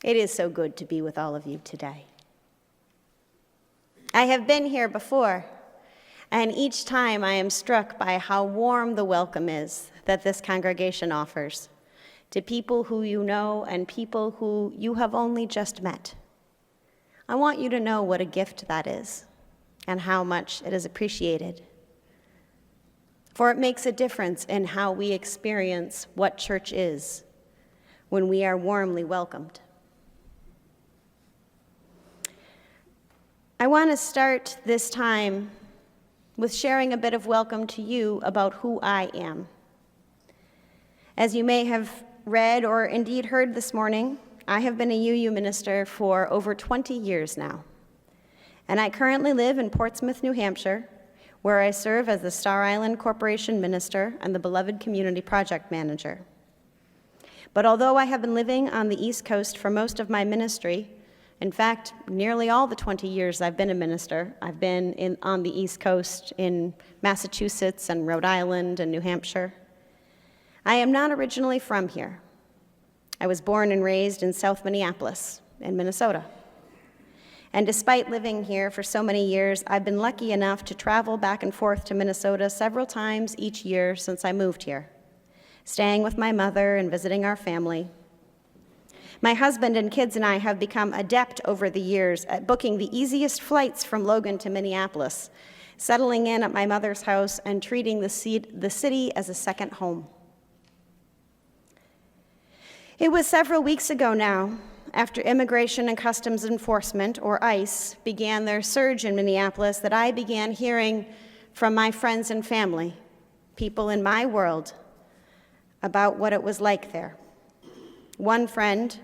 It is so good to be with all of you today. I have been here before, and each time I am struck by how warm the welcome is that this congregation offers to people who you know and people who you have only just met. I want you to know what a gift that is and how much it is appreciated. For it makes a difference in how we experience what church is when we are warmly welcomed. I want to start this time with sharing a bit of welcome to you about who I am. As you may have read or indeed heard this morning, I have been a UU minister for over 20 years now. And I currently live in Portsmouth, New Hampshire, where I serve as the Star Island Corporation Minister and the Beloved Community Project Manager. But although I have been living on the East Coast for most of my ministry, in fact, nearly all the 20 years I've been a minister, I've been on the East Coast in Massachusetts and Rhode Island and New Hampshire. I am not originally from here. I was born and raised in South Minneapolis in Minnesota. And despite living here for so many years, I've been lucky enough to travel back and forth to Minnesota several times each year since I moved here, staying with my mother and visiting our family. My husband and kids and I have become adept over the years at booking the easiest flights from Logan to Minneapolis, settling in at my mother's house and treating the city as a second home. It was several weeks ago now, after Immigration and Customs Enforcement, or ICE, began their surge in Minneapolis, that I began hearing from my friends and family, people in my world, about what it was like there. One friend,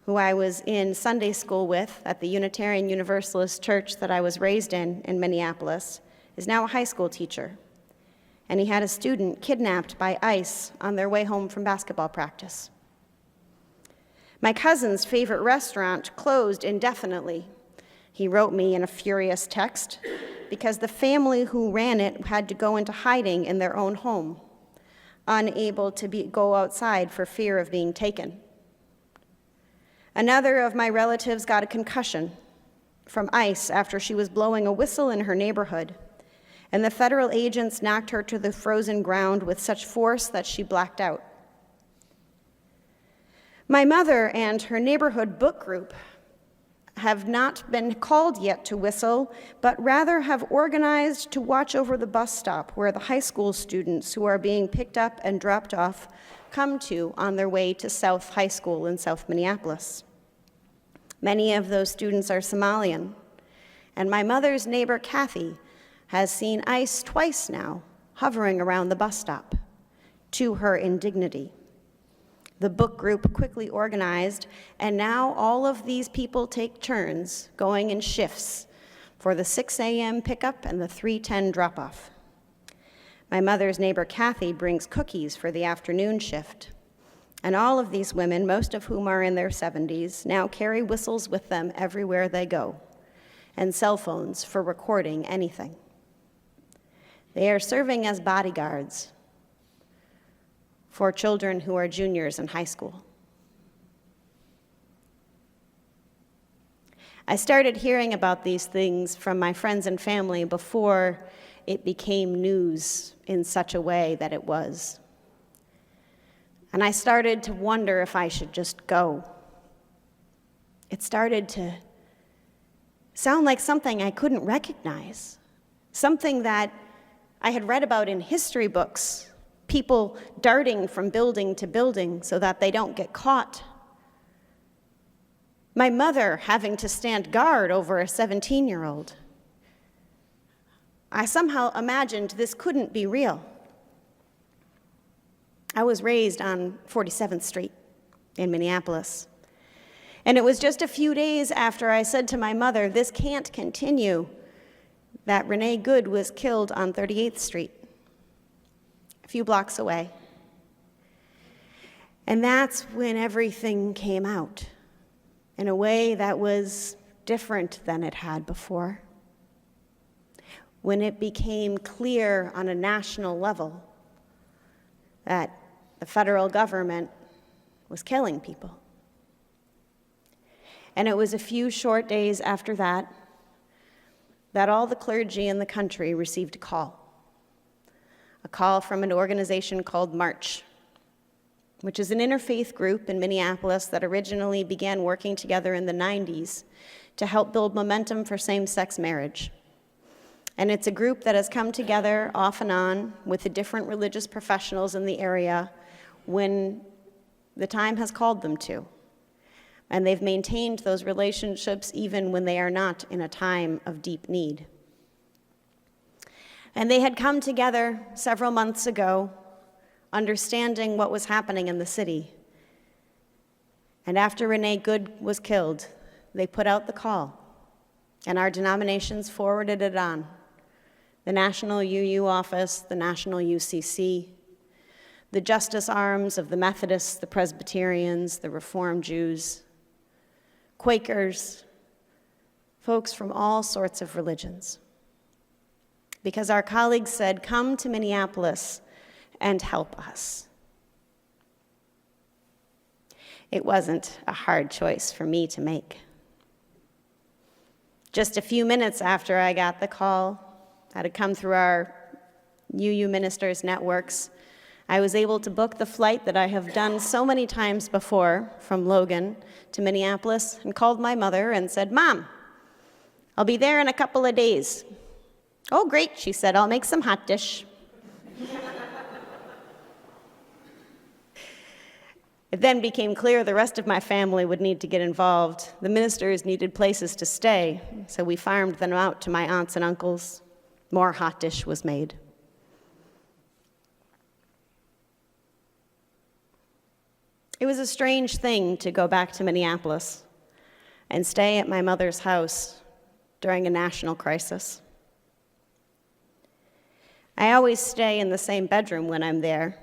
who I was in Sunday school with at the Unitarian Universalist church that I was raised in Minneapolis, is now a high school teacher. And he had a student kidnapped by ICE on their way home from basketball practice. My cousin's favorite restaurant closed indefinitely. He wrote me in a furious text because the family who ran it had to go into hiding in their own home, unable to go outside for fear of being taken. Another of my relatives got a concussion from ICE after she was blowing a whistle in her neighborhood, and the federal agents knocked her to the frozen ground with such force that she blacked out. My mother and her neighborhood book group have not been called yet to whistle, but rather have organized to watch over the bus stop where the high school students who are being picked up and dropped off come to on their way to South High School in South Minneapolis. Many of those students are Somalian, and my mother's neighbor, Kathy, has seen ICE twice now hovering around the bus stop, to her indignity. The book group quickly organized, and now all of these people take turns going in shifts for the 6 a.m. pickup and the 3:10 drop-off. My mother's neighbor, Kathy, brings cookies for the afternoon shift. And all of these women, most of whom are in their 70s, now carry whistles with them everywhere they go, and cell phones for recording anything. They are serving as bodyguards for children who are juniors in high school. I started hearing about these things from my friends and family before it became news in such a way that it was. And I started to wonder if I should just go. It started to sound like something I couldn't recognize, something that I had read about in history books, people darting from building to building so that they don't get caught. My mother having to stand guard over a 17-year-old. I somehow imagined this couldn't be real. I was raised on 47th Street in Minneapolis. And it was just a few days after I said to my mother, "This can't continue," that Renee Good was killed on 38th Street, a few blocks away. And that's when everything came out in a way that was different than it had before. When it became clear on a national level that the federal government was killing people. And it was a few short days after that all the clergy in the country received a call from an organization called March, which is an interfaith group in Minneapolis that originally began working together in the 90s to help build momentum for same-sex marriage. And it's a group that has come together off and on with the different religious professionals in the area when the time has called them to. And they've maintained those relationships even when they are not in a time of deep need. And they had come together several months ago, understanding what was happening in the city. And after Renee Good was killed, they put out the call, and our denominations forwarded it on. The National UU office, the National UCC, the justice arms of the Methodists, the Presbyterians, the Reformed Jews, Quakers, folks from all sorts of religions. Because our colleagues said, come to Minneapolis and help us. It wasn't a hard choice for me to make. Just a few minutes after I got the call, that had come through our UU ministers networks, I was able to book the flight that I have done so many times before from Logan to Minneapolis and called my mother and said, Mom, I'll be there in a couple of days. Oh, great, she said, I'll make some hot dish. It then became clear the rest of my family would need to get involved. The ministers needed places to stay, so we farmed them out to my aunts and uncles. More hot dish was made. It was a strange thing to go back to Minneapolis and stay at my mother's house during a national crisis. I always stay in the same bedroom when I'm there,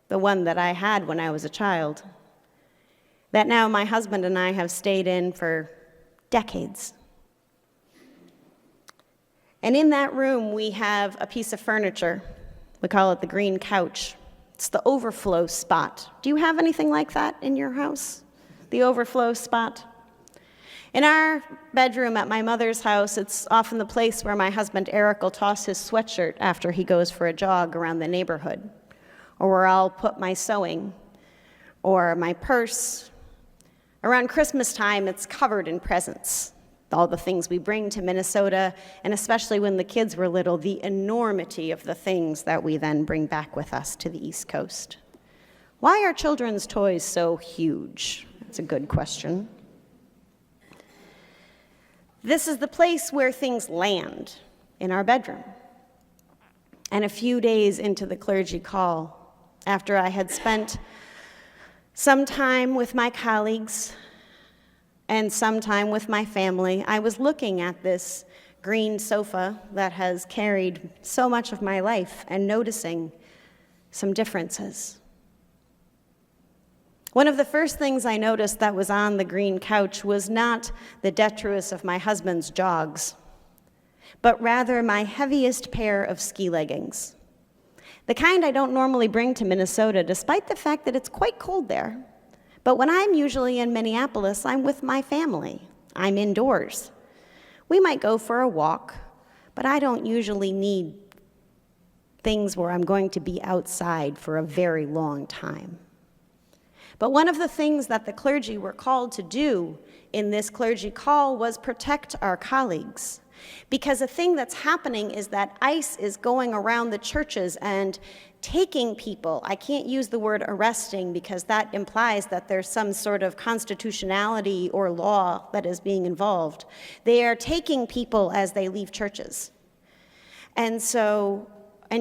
the one that I had when I was a child, that now my husband and I have stayed in for decades. And in that room, we have a piece of furniture. We call it the green couch. It's the overflow spot. Do you have anything like that in your house? The overflow spot? In our bedroom at my mother's house, it's often the place where my husband Eric will toss his sweatshirt after he goes for a jog around the neighborhood, or where I'll put my sewing, or my purse. Around Christmas time, it's covered in presents. All the things we bring to Minnesota, and especially when the kids were little, the enormity of the things that we then bring back with us to the East Coast. Why are children's toys so huge? That's a good question. This is the place where things land, in our bedroom. And a few days into the clergy call, after I had spent some time with my colleagues and some time with my family, I was looking at this green sofa that has carried so much of my life and noticing some differences. One of the first things I noticed that was on the green couch was not the detritus of my husband's jogs, but rather my heaviest pair of ski leggings. The kind I don't normally bring to Minnesota, despite the fact that it's quite cold there. But when I'm usually in Minneapolis, I'm with my family. I'm indoors. We might go for a walk, but I don't usually need things where I'm going to be outside for a very long time. But one of the things that the clergy were called to do in this clergy call was protect our colleagues. Because the thing that's happening is that ICE is going around the churches and taking people. I can't use the word arresting because that implies that there's some sort of constitutionality or law that is being involved. They are taking people as they leave churches. And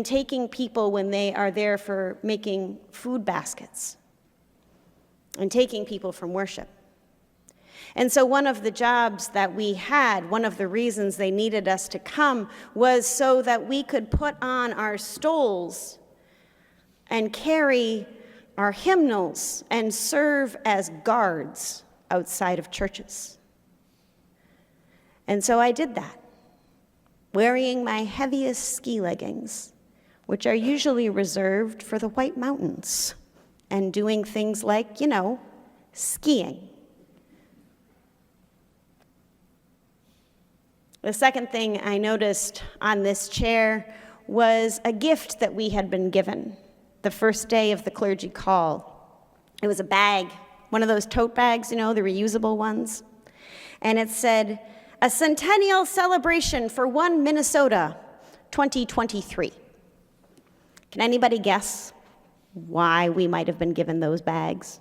taking people when they are there for making food baskets. And taking people from worship. And so one of the jobs that we had, one of the reasons they needed us to come, was so that we could put on our stoles and carry our hymnals and serve as guards outside of churches. And so I did that, wearing my heaviest ski leggings, which are usually reserved for the White Mountains, and doing things like, skiing. The second thing I noticed on this chair was a gift that we had been given the first day of the clergy call. It was a bag, one of those tote bags, the reusable ones. And it said, "A Centennial Celebration for One Minnesota, 2023. Can anybody guess why we might have been given those bags?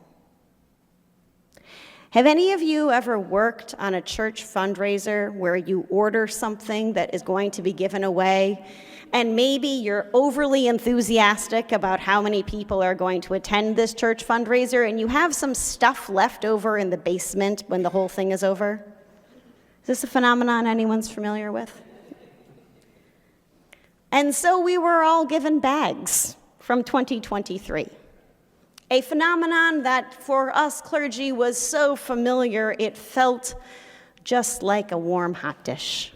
Have any of you ever worked on a church fundraiser where you order something that is going to be given away, and maybe you're overly enthusiastic about how many people are going to attend this church fundraiser, and you have some stuff left over in the basement when the whole thing is over? Is this a phenomenon anyone's familiar with? And so we were all given bags from 2023. A phenomenon that for us clergy was so familiar it felt just like a warm hot dish.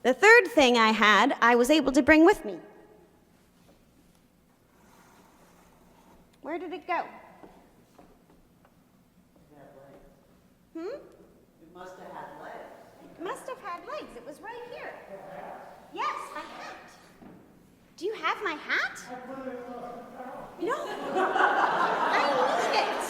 The third thing I was able to bring with me. Where did it go? It must have had legs. It must have had legs. It was right here. Yes, my hat. Do you have my hat? No. I need it.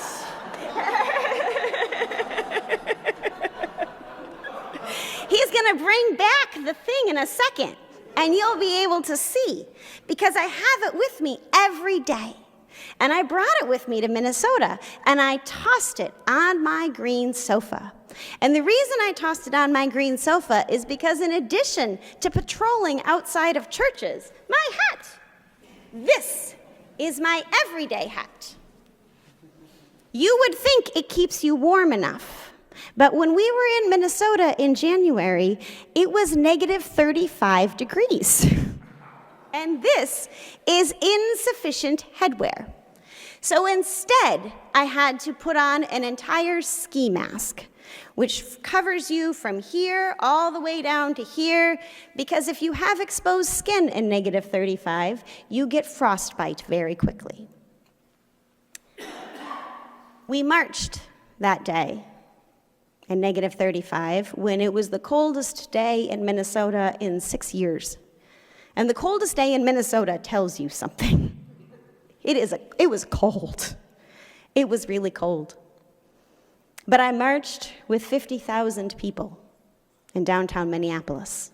He's going to bring back the thing in a second, and you'll be able to see, because I have it with me every day. And I brought it with me to Minnesota, and I tossed it on my green sofa. And the reason I tossed it on my green sofa is because in addition to patrolling outside of churches, my hat, this is my everyday hat. You would think it keeps you warm enough, but when we were in Minnesota in January, it was negative 35 degrees. And this is insufficient headwear. So instead, I had to put on an entire ski mask, which covers you from here all the way down to here, because if you have exposed skin in negative 35, you get frostbite very quickly. We marched that day in negative 35 when it was the coldest day in Minnesota in 6 years. And the coldest day in Minnesota tells you something. It was cold. It was really cold. But I marched with 50,000 people in downtown Minneapolis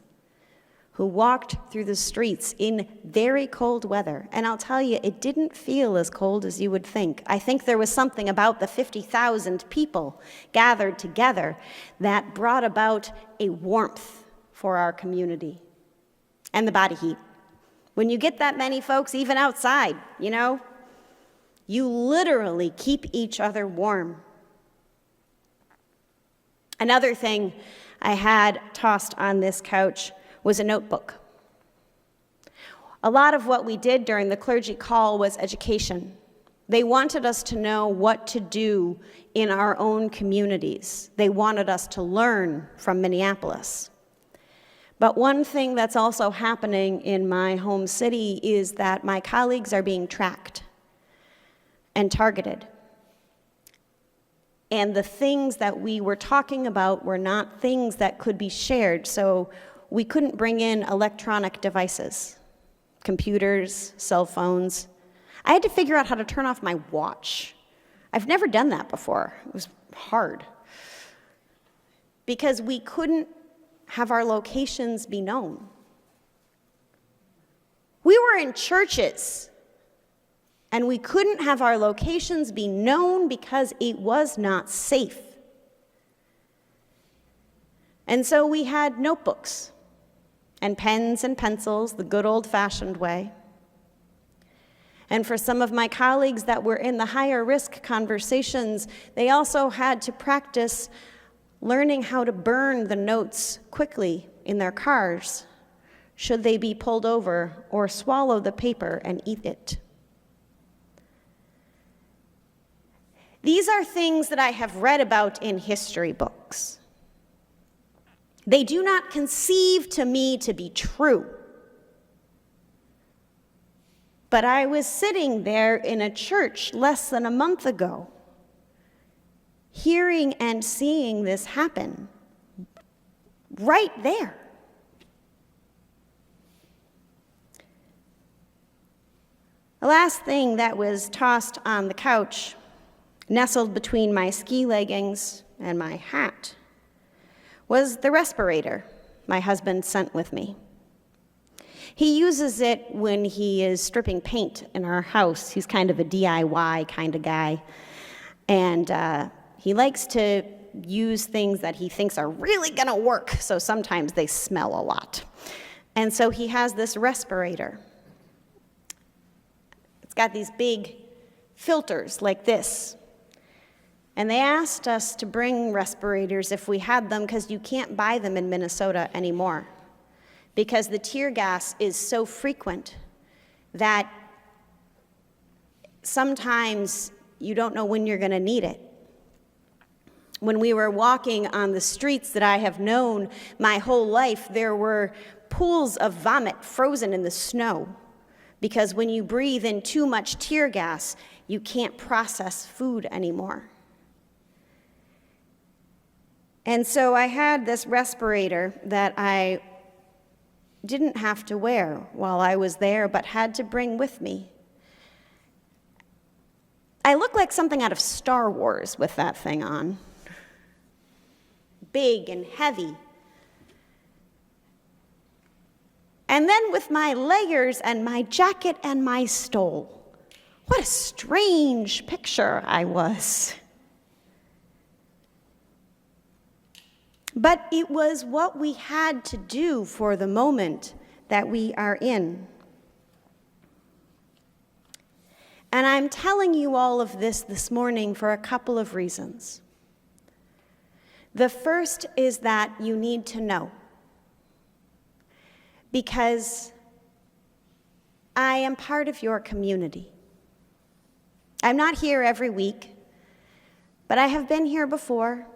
who walked through the streets in very cold weather. And I'll tell you, it didn't feel as cold as you would think. I think there was something about the 50,000 people gathered together that brought about a warmth for our community. And the body heat. When you get that many folks, even outside, you literally keep each other warm. Another thing I had tossed on this couch was a notebook. A lot of what we did during the clergy call was education. They wanted us to know what to do in our own communities. They wanted us to learn from Minneapolis. But one thing that's also happening in my home city is that my colleagues are being tracked and targeted. And the things that we were talking about were not things that could be shared, so we couldn't bring in electronic devices, computers, cell phones. I had to figure out how to turn off my watch. I've never done that before. It was hard. Because we couldn't have our locations be known. We were in churches, and we couldn't have our locations be known because it was not safe. And so we had notebooks and pens and pencils, the good old-fashioned way. And for some of my colleagues that were in the higher risk conversations, they also had to practice learning how to burn the notes quickly in their cars should they be pulled over, or swallow the paper and eat it. These are things that I have read about in history books. They do not conceive to me to be true. But I was sitting there in a church less than a month ago, hearing and seeing this happen right there. The last thing that was tossed on the couch, nestled between my ski leggings and my hat, was the respirator my husband sent with me. He uses it when he is stripping paint in our house. He's kind of a DIY kind of guy. And he likes to use things that he thinks are really going to work, so sometimes they smell a lot. And so he has this respirator. It's got these big filters like this. And they asked us to bring respirators if we had them, because you can't buy them in Minnesota anymore, because the tear gas is so frequent that sometimes you don't know when you're going to need it. When we were walking on the streets that I have known my whole life, there were pools of vomit frozen in the snow, because when you breathe in too much tear gas, you can't process food anymore. And so I had this respirator that I didn't have to wear while I was there, but had to bring with me. I look like something out of Star Wars with that thing on. Big and heavy. And then with my layers and my jacket and my stole. What a strange picture I was. But it was what we had to do for the moment that we are in. And I'm telling you all of this morning for a couple of reasons. The first is that you need to know. Because I am part of your community. I'm not here every week, but I have been here before.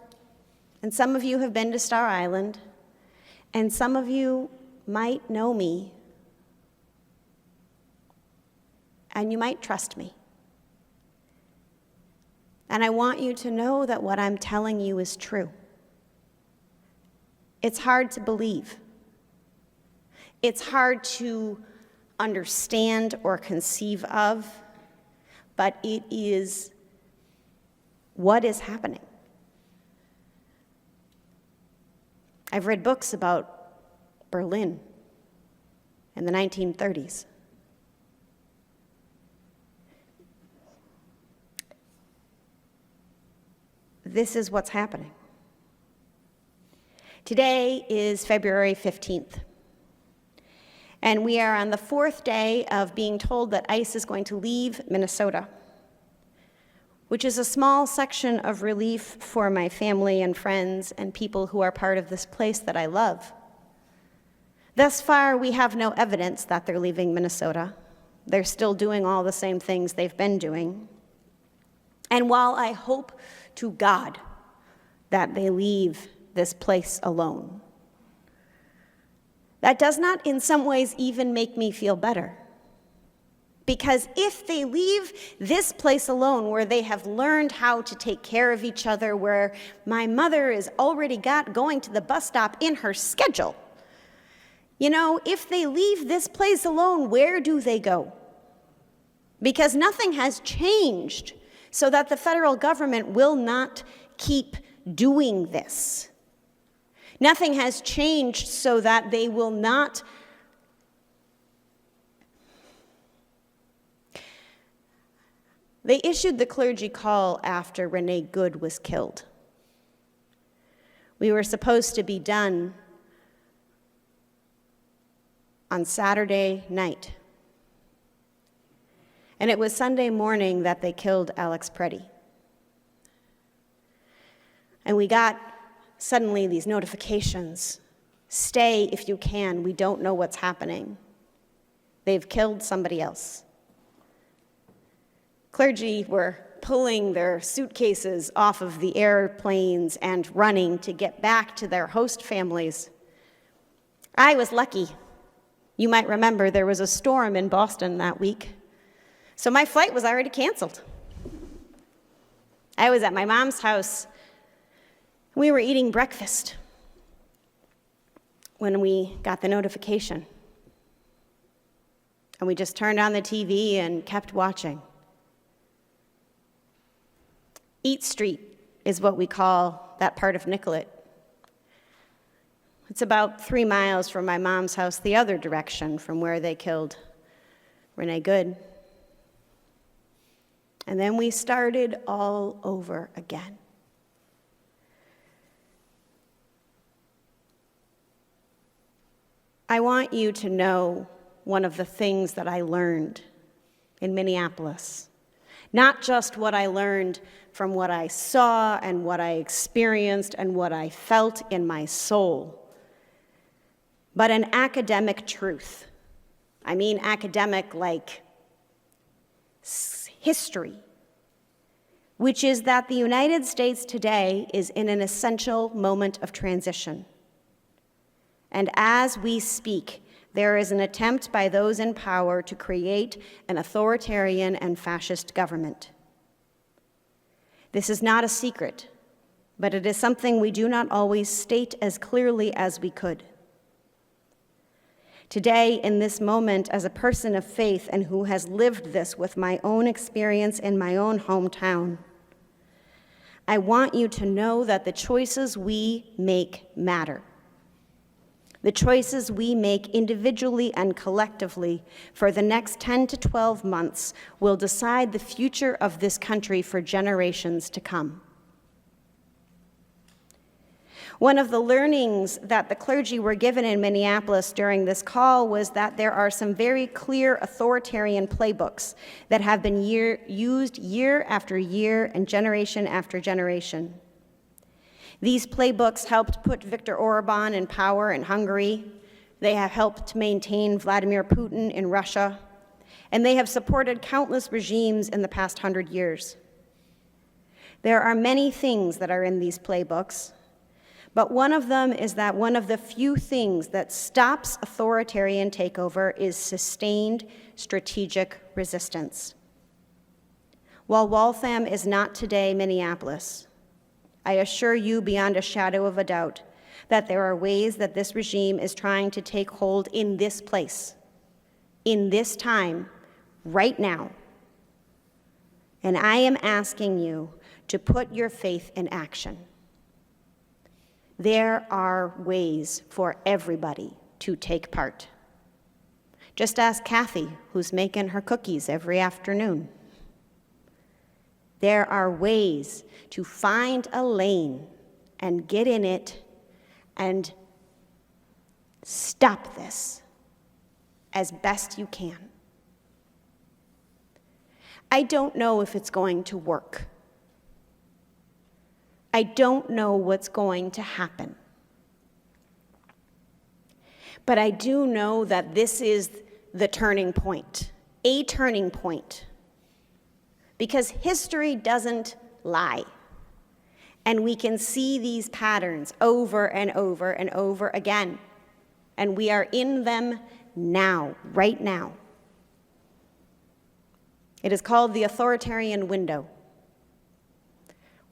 And some of you have been to Star Island, and some of you might know me, and you might trust me. And I want you to know that what I'm telling you is true. It's hard to believe. It's hard to understand or conceive of, but it is what is happening. I've read books about Berlin in the 1930s. This is what's happening. Today is February 15th, and we are on the 4th day of being told that ICE is going to leave Minnesota, which is a small section of relief for my family and friends and people who are part of this place that I love. Thus far, we have no evidence that they're leaving Minnesota. They're still doing all the same things they've been doing. And while I hope to God that they leave this place alone, that does not in some ways even make me feel better. Because if they leave this place alone, where they have learned how to take care of each other, where my mother is already going to the bus stop in her schedule, if they leave this place alone, where do they go? Because nothing has changed so that the federal government will not keep doing this. Nothing has changed so that they will not. They issued the clergy call after Renee Good was killed. We were supposed to be done on Saturday night. And it was Sunday morning that they killed Alex Preddy. And we got suddenly these notifications. Stay if you can, we don't know what's happening. They've killed somebody else. Clergy were pulling their suitcases off of the airplanes and running to get back to their host families. I was lucky. You might remember there was a storm in Boston that week, so my flight was already canceled. I was at my mom's house We were eating breakfast when we got the notification. And we just turned on the TV and kept watching. Eat Street is what we call that part of Nicollet. It's about 3 miles from my mom's house, the other direction from where they killed Renee Good. And then we started all over again. I want you to know one of the things that I learned in Minneapolis. Not just what I learned from what I saw and what I experienced and what I felt in my soul, but an academic truth. I mean academic like history, which is that the United States today is in an essential moment of transition. And as we speak, there is an attempt by those in power to create an authoritarian and fascist government. This is not a secret, but it is something we do not always state as clearly as we could. Today, in this moment, as a person of faith and who has lived this with my own experience in my own hometown, I want you to know that the choices we make matter. The choices we make individually and collectively for the next 10 to 12 months will decide the future of this country for generations to come. One of the learnings that the clergy were given in Minneapolis during this call was that there are some very clear authoritarian playbooks that have been used year after year and generation after generation. These playbooks helped put Viktor Orban in power in Hungary. They have helped maintain Vladimir Putin in Russia. And they have supported countless regimes in the past 100 years. There are many things that are in these playbooks, but one of them is that one of the few things that stops authoritarian takeover is sustained strategic resistance. While Waltham is not today Minneapolis, I assure you beyond a shadow of a doubt that there are ways that this regime is trying to take hold in this place, in this time, right now. And I am asking you to put your faith in action. There are ways for everybody to take part. Just ask Kathy, who's making her cookies every afternoon. There are ways to find a lane and get in it and stop this as best you can. I don't know if it's going to work. I don't know what's going to happen. But I do know that this is the turning point, a turning point. Because history doesn't lie. And we can see these patterns over and over and over again. And we are in them now, right now. It is called the authoritarian window,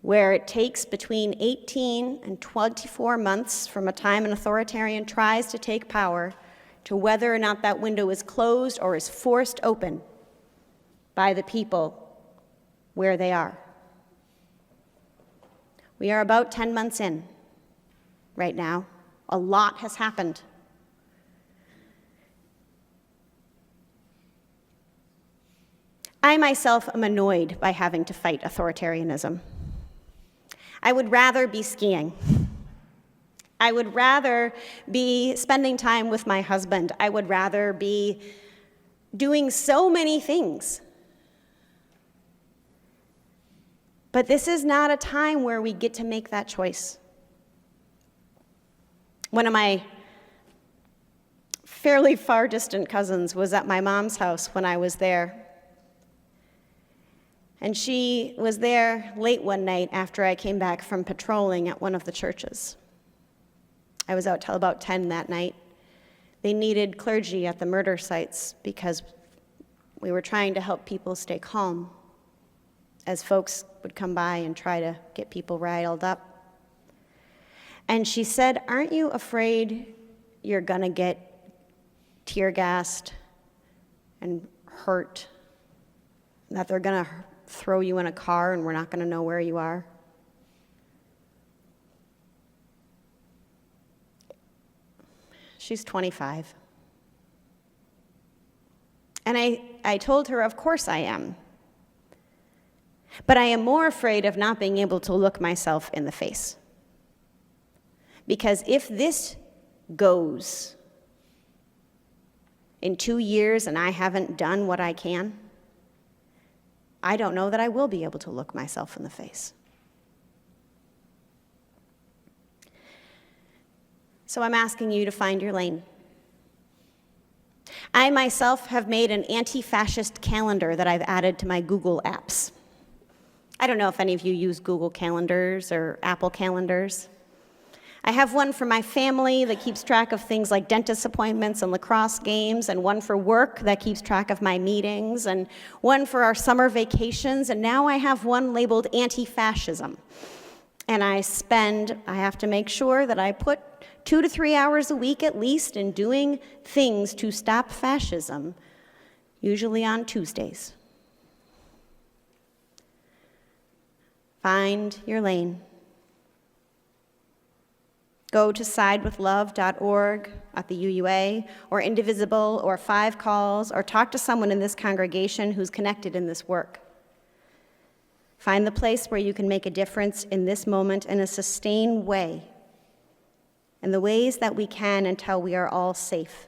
where it takes between 18 and 24 months from a time an authoritarian tries to take power to whether or not that window is closed or is forced open by the people where they are. We are about 10 months in right now. A lot has happened. I myself am annoyed by having to fight authoritarianism. I would rather be skiing. I would rather be spending time with my husband. I would rather be doing so many things. But this is not a time where we get to make that choice. One of my fairly far distant cousins was at my mom's house when I was there. And she was there late one night after I came back from patrolling at one of the churches. I was out till about 10 that night. They needed clergy at the murder sites because we were trying to help people stay calm as folks would come by and try to get people riled up. And she said, aren't you afraid you're gonna get tear gassed and hurt? That they're gonna throw you in a car and we're not gonna know where you are? She's 25. And I told her, of course I am. But I am more afraid of not being able to look myself in the face. Because if this goes in 2 years and I haven't done what I can, I don't know that I will be able to look myself in the face. So I'm asking you to find your lane. I myself have made an anti-fascist calendar that I've added to my Google apps. I don't know if any of you use Google Calendars or Apple Calendars. I have one for my family that keeps track of things like dentist appointments and lacrosse games, and one for work that keeps track of my meetings, and one for our summer vacations, and now I have one labeled anti-fascism. And I have to make sure that I put 2 to 3 hours a week at least in doing things to stop fascism, usually on Tuesdays. Find your lane. Go to sidewithlove.org at the UUA, or Indivisible, or 5 Calls, or talk to someone in this congregation who's connected in this work. Find the place where you can make a difference in this moment in a sustained way, in the ways that we can until we are all safe.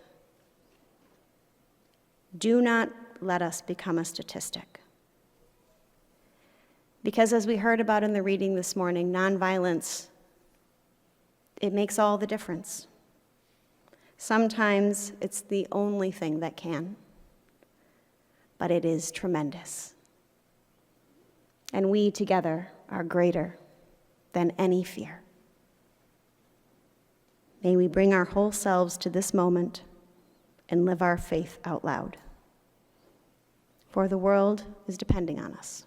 Do not let us become a statistic. Because as we heard about in the reading this morning, nonviolence, it makes all the difference. Sometimes it's the only thing that can, but it is tremendous. And we together are greater than any fear. May we bring our whole selves to this moment and live our faith out loud. For the world is depending on us.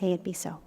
May it be so.